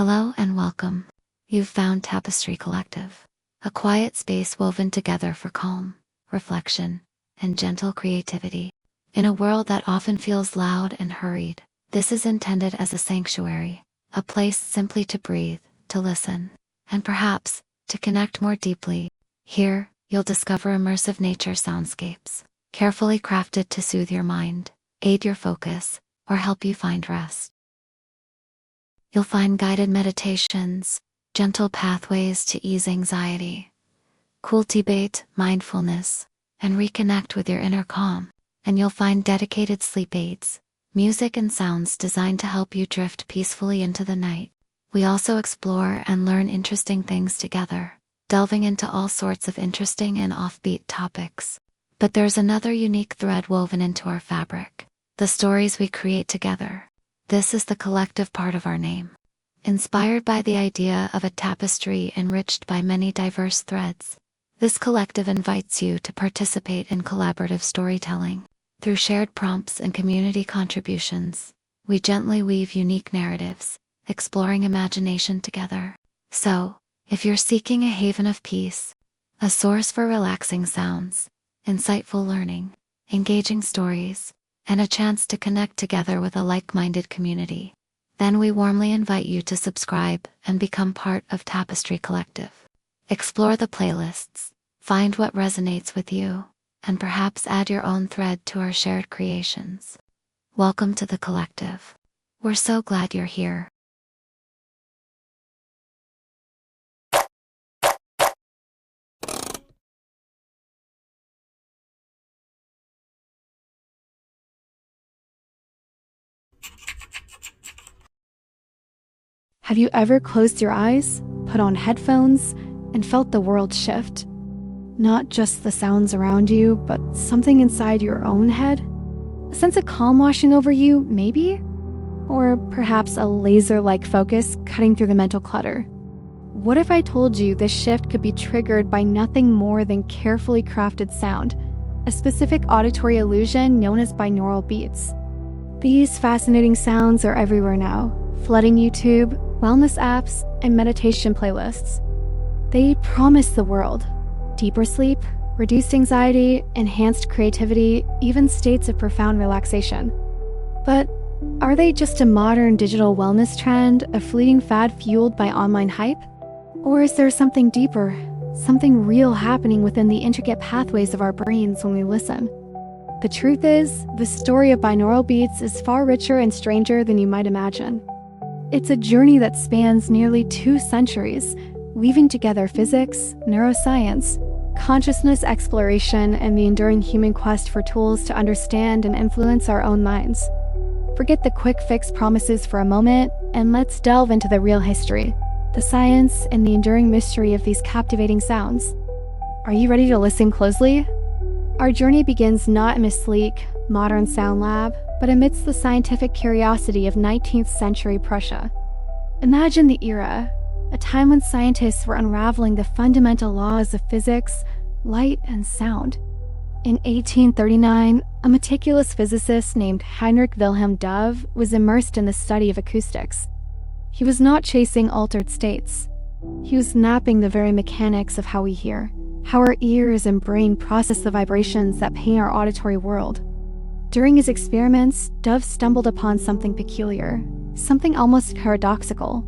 Hello and welcome. You've found Tapestry Collective, a quiet space woven together for calm, reflection, and gentle creativity. In a world that often feels loud and hurried, this is intended as a sanctuary, a place simply to breathe, to listen, and perhaps to connect more deeply. Here, you'll discover immersive nature soundscapes, carefully crafted to soothe your mind, aid your focus, or help you find rest. You'll find guided meditations, gentle pathways to ease anxiety, cultivate mindfulness, and reconnect with your inner calm. And you'll find dedicated sleep aids, music and sounds designed to help you drift peacefully into the night. We also explore and learn interesting things together, delving into all sorts of interesting and offbeat topics. But there's another unique thread woven into our fabric: the stories we create together. This is the collective part of our name. Inspired by the idea of a tapestry enriched by many diverse threads, this collective invites you to participate in collaborative storytelling. Through shared prompts and community contributions, we gently weave unique narratives, exploring imagination together. So, if you're seeking a haven of peace, a source for relaxing sounds, insightful learning, engaging stories, and a chance to connect together with a like-minded community, then we warmly invite you to subscribe and become part of Tapestry Collective. Explore the playlists, find what resonates with you, and perhaps add your own thread to our shared creations. Welcome to the collective. We're so glad you're here. Have you ever closed your eyes, put on headphones, and felt the world shift? Not just the sounds around you, but something inside your own head? A sense of calm washing over you, maybe? Or perhaps a laser-like focus cutting through the mental clutter? What if I told you this shift could be triggered by nothing more than carefully crafted sound, a specific auditory illusion known as binaural beats? These fascinating sounds are everywhere now, flooding YouTube, wellness apps, and meditation playlists. They promise the world deeper sleep, reduced anxiety, enhanced creativity, even states of profound relaxation. But are they just a modern digital wellness trend, a fleeting fad fueled by online hype? Or is there something deeper, something real happening within the intricate pathways of our brains when we listen? The truth is, the story of binaural beats is far richer and stranger than you might imagine. It's a journey that spans nearly 2 centuries, weaving together physics, neuroscience, consciousness exploration, and the enduring human quest for tools to understand and influence our own minds. Forget the quick fix promises for a moment, and let's delve into the real history, the science, and the enduring mystery of these captivating sounds. Are you ready to listen closely? Our journey begins not in a sleek, modern sound lab, but amidst the scientific curiosity of 19th century Prussia. Imagine the era, a time when scientists were unraveling the fundamental laws of physics, light, and sound. In 1839, a meticulous physicist named Heinrich Dove was immersed in the study of acoustics. He was not chasing altered states. He was mapping the very mechanics of how we hear, how our ears and brain process the vibrations that paint our auditory world. During his experiments, Dove stumbled upon something peculiar, something almost paradoxical.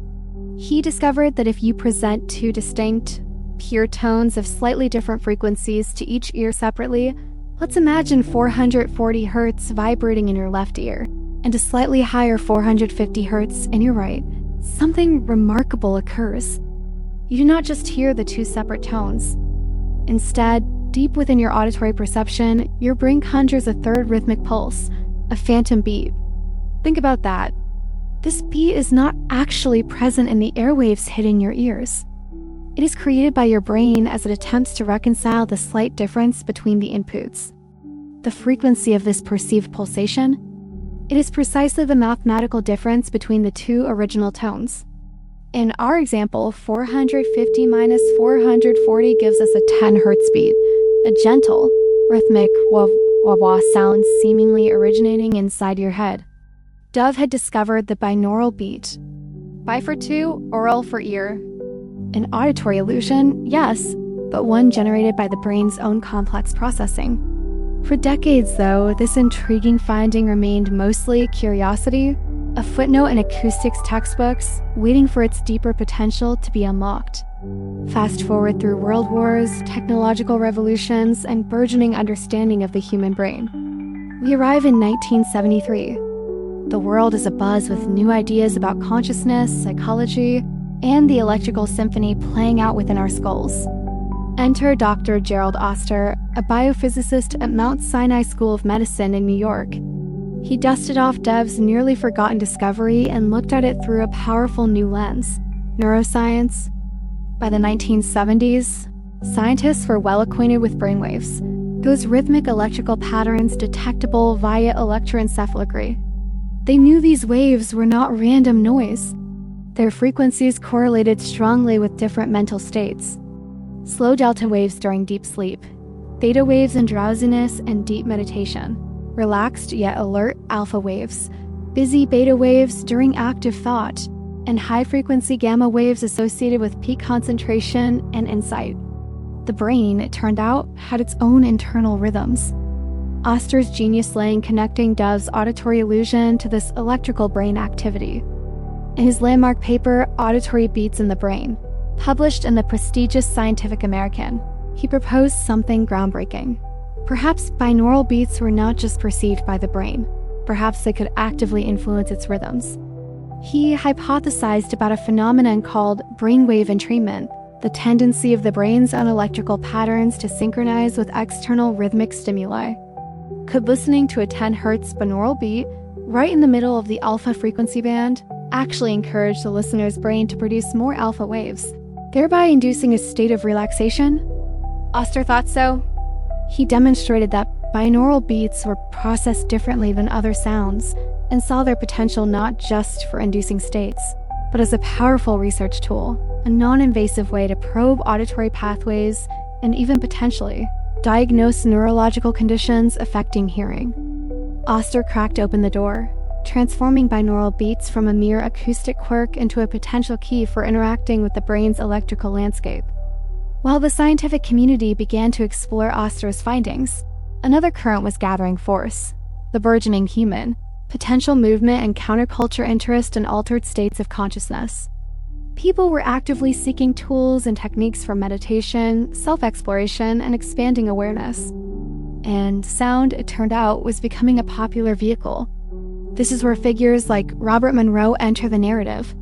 He discovered that if you present 2 distinct, pure tones of slightly different frequencies to each ear separately, let's imagine 440 Hz vibrating in your left ear, and a slightly higher 450 Hz in your right, something remarkable occurs. You do not just hear the 2 separate tones. Instead, deep within your auditory perception, your brain conjures a third rhythmic pulse, a phantom beat. Think about that. This beat is not actually present in the airwaves hitting your ears. It is created by your brain as it attempts to reconcile the slight difference between the inputs. The frequency of this perceived pulsation? It is precisely the mathematical difference between the 2 original tones. In our example, 450 minus 440 gives us a 10 Hz beat, a gentle, rhythmic wah-wah sound seemingly originating inside your head. Dove had discovered the binaural beat. Bi for two, oral for ear. An auditory illusion, yes, but one generated by the brain's own complex processing. For decades, though, this intriguing finding remained mostly curiosity, a footnote in acoustics textbooks, waiting for its deeper potential to be unlocked. Fast forward through world wars, technological revolutions, and burgeoning understanding of the human brain. We arrive in 1973. The world is abuzz with new ideas about consciousness, psychology, and the electrical symphony playing out within our skulls. Enter Dr. Gerald Oster, a biophysicist at Mount Sinai School of Medicine in New York. He dusted off Dove's nearly forgotten discovery and looked at it through a powerful new lens: neuroscience. By the 1970s, scientists were well acquainted with brainwaves, those rhythmic electrical patterns detectable via electroencephalography. They knew these waves were not random noise. Their frequencies correlated strongly with different mental states. Slow delta waves during deep sleep, theta waves in drowsiness and deep meditation, relaxed yet alert alpha waves, busy beta waves during active thought, and high-frequency gamma waves associated with peak concentration and insight. The brain, it turned out, had its own internal rhythms. Oster's genius lay in connecting Dove's auditory illusion to this electrical brain activity. In his landmark paper, Auditory Beats in the Brain, published in the prestigious Scientific American, he proposed something groundbreaking. Perhaps binaural beats were not just perceived by the brain. Perhaps they could actively influence its rhythms. He hypothesized about a phenomenon called brainwave entrainment, the tendency of the brain's own electrical patterns to synchronize with external rhythmic stimuli. Could listening to a 10 Hz binaural beat, right in the middle of the alpha frequency band, actually encourage the listener's brain to produce more alpha waves, thereby inducing a state of relaxation? Oster thought so. He demonstrated that binaural beats were processed differently than other sounds, and saw their potential not just for inducing states, but as a powerful research tool, a non-invasive way to probe auditory pathways and even potentially diagnose neurological conditions affecting hearing. Oster cracked open the door, transforming binaural beats from a mere acoustic quirk into a potential key for interacting with the brain's electrical landscape. While the scientific community began to explore Oster's findings, another current was gathering force: the burgeoning human, potential movement and counterculture interest in altered states of consciousness. People were actively seeking tools and techniques for meditation, self-exploration, and expanding awareness. And sound, it turned out, was becoming a popular vehicle. This is where figures like Robert Monroe enter the narrative.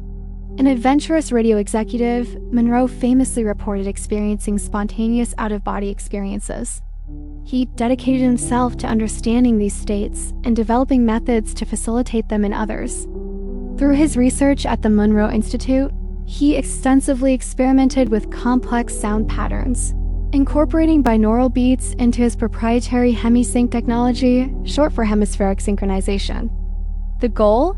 An adventurous radio executive, Monroe famously reported experiencing spontaneous out-of-body experiences. He dedicated himself to understanding these states and developing methods to facilitate them in others. Through his research at the Monroe Institute, he extensively experimented with complex sound patterns, incorporating binaural beats into his proprietary hemisync technology, short for hemispheric synchronization. The goal?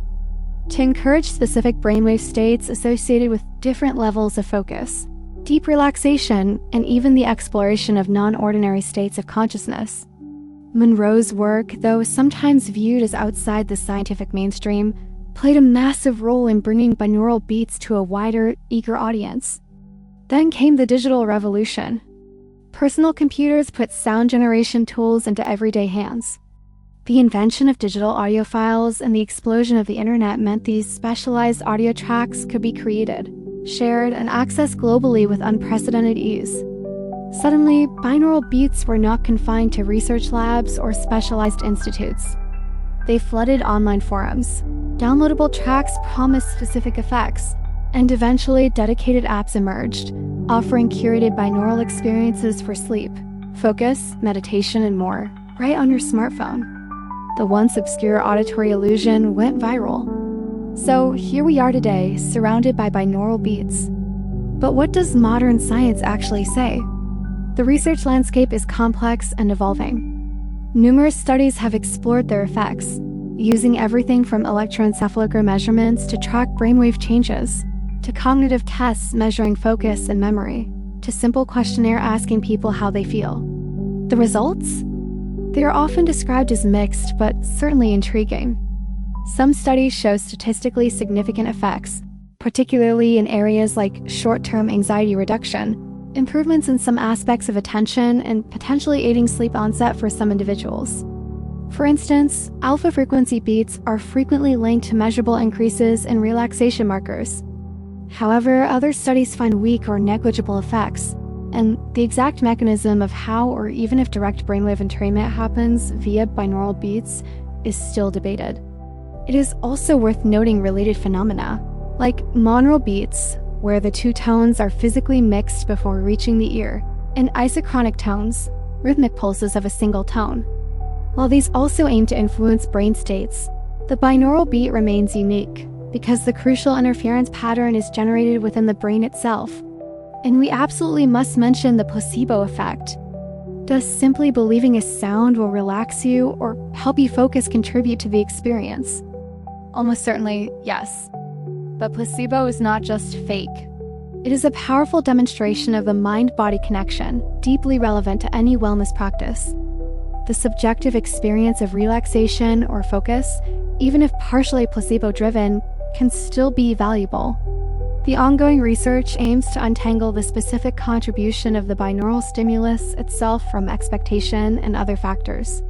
To encourage specific brainwave states associated with different levels of focus, deep relaxation, and even the exploration of non-ordinary states of consciousness. Monroe's work, though sometimes viewed as outside the scientific mainstream, played a massive role in bringing binaural beats to a wider, eager audience. Then came the digital revolution. Personal computers put sound generation tools into everyday hands. The invention of digital audio files and the explosion of the internet meant these specialized audio tracks could be created, shared, and accessed globally with unprecedented ease. Suddenly, binaural beats were not confined to research labs or specialized institutes. They flooded online forums. Downloadable tracks promised specific effects, and eventually dedicated apps emerged, offering curated binaural experiences for sleep, focus, meditation, and more, right on your smartphone. The once obscure auditory illusion went viral. So here we are today, surrounded by binaural beats. But what does modern science actually say? The research landscape is complex and evolving. Numerous studies have explored their effects, using everything from electroencephalogram measurements to track brainwave changes, to cognitive tests measuring focus and memory, to simple questionnaire asking people how they feel. The results? They are often described as mixed, but certainly intriguing. Some studies show statistically significant effects, particularly in areas like short-term anxiety reduction, improvements in some aspects of attention, and potentially aiding sleep onset for some individuals. For instance, alpha-frequency beats are frequently linked to measurable increases in relaxation markers. However, other studies find weak or negligible effects, and the exact mechanism of how or even if direct brainwave entrainment happens via binaural beats is still debated. It is also worth noting related phenomena, like monaural beats, where the two tones are physically mixed before reaching the ear, and isochronic tones, rhythmic pulses of a single tone. While these also aim to influence brain states, the binaural beat remains unique because the crucial interference pattern is generated within the brain itself. And we absolutely must mention the placebo effect. Does simply believing a sound will relax you or help you focus contribute to the experience? Almost certainly, yes. But placebo is not just fake. It is a powerful demonstration of the mind-body connection, deeply relevant to any wellness practice. The subjective experience of relaxation or focus, even if partially placebo-driven, can still be valuable. The ongoing research aims to untangle the specific contribution of the binaural stimulus itself from expectation and other factors.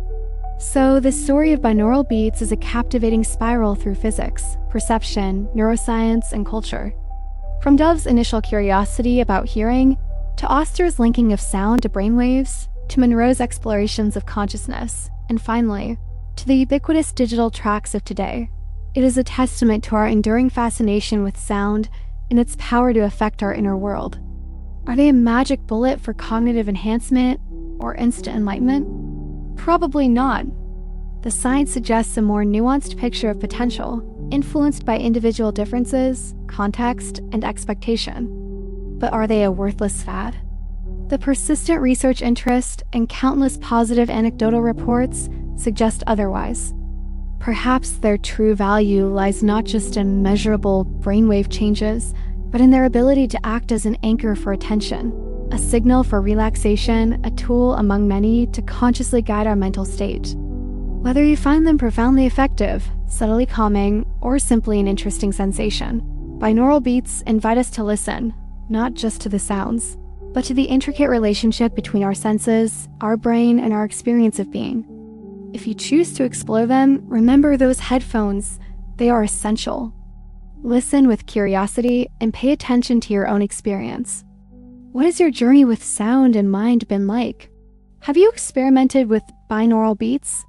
So, the story of binaural beats is a captivating spiral through physics, perception, neuroscience, and culture. From Dove's initial curiosity about hearing, to Oster's linking of sound to brainwaves, to Monroe's explorations of consciousness, and finally, to the ubiquitous digital tracks of today, it is a testament to our enduring fascination with sound and its power to affect our inner world. Are they a magic bullet for cognitive enhancement or instant enlightenment? Probably not. The science suggests a more nuanced picture of potential, influenced by individual differences, context, and expectation. But are they a worthless fad? The persistent research interest and countless positive anecdotal reports suggest otherwise. Perhaps their true value lies not just in measurable brainwave changes, but in their ability to act as an anchor for attention, a signal for relaxation, a tool among many to consciously guide our mental state. Whether you find them profoundly effective, subtly calming, or simply an interesting sensation, binaural beats invite us to listen, not just to the sounds, but to the intricate relationship between our senses, our brain, and our experience of being. If you choose to explore them, remember those headphones. They are essential. Listen with curiosity and pay attention to your own experience. What has your journey with sound and mind been like? Have you experimented with binaural beats?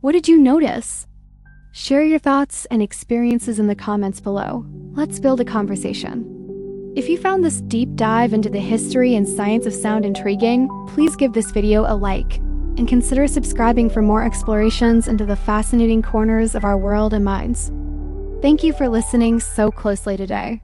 What did you notice? Share your thoughts and experiences in the comments below. Let's build a conversation. If you found this deep dive into the history and science of sound intriguing, please give this video a like. And consider subscribing for more explorations into the fascinating corners of our world and minds. Thank you for listening so closely today.